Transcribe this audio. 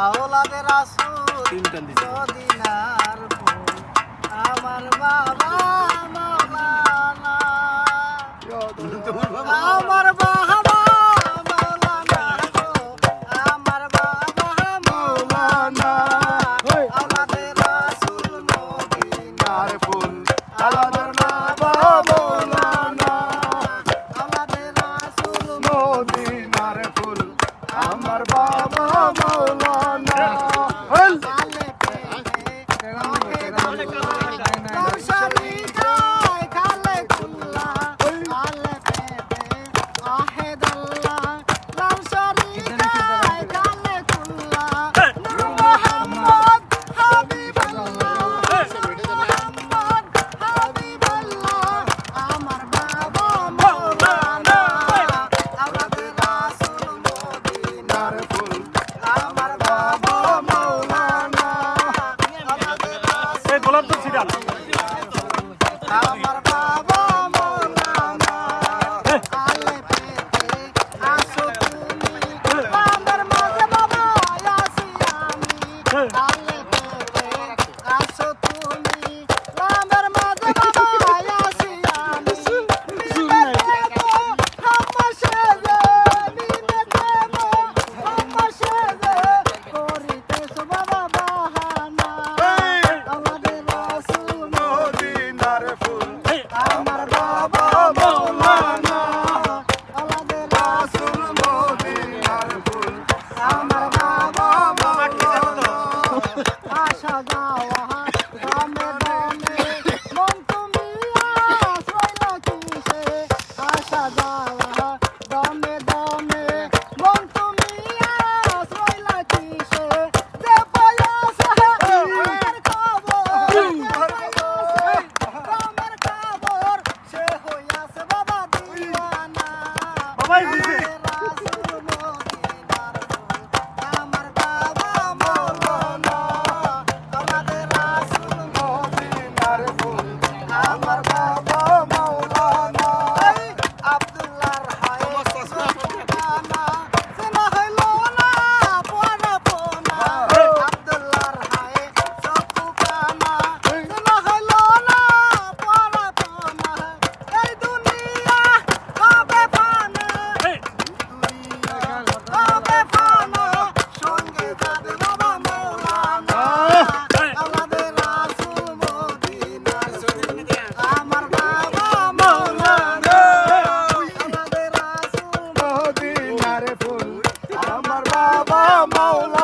আওলাদে রাসূল মদিনার ফুল আমার বাবা মাওলানা আমার বাবা মাওলানা আমার বাবা মাওলানা আওলাদে রাসূল মদিনার ফুল আমার বাবা মাওলানা আওলাদে রাসূল মদিনার ফুল আমার বাবা মাওলানা আমার বাবা মাওলানা আলে পেতে আসো তুমি আমার মাঝে বাবা আসি আমি আলে পেতে আসো তুমি আমার মাঝে বাবা আসি আমি আমার বাবা মাওলানা আব্দুল্লাহর হায় মাওলানা সেনা হইল না পোনা পোনা আব্দুল্লাহর হায় চকু কানা সেনা হইল না পোনা পোনা এই দুনিয়া হবে ফানা হবে ফানা সঙ্গে যাবে বাবা মাওলানা আল্লাহর রাসূল মদিনার আমার বাবা মাওলানা আল্লাহর রাসূল মদিনার ফুল আমার বাবা মাওলানা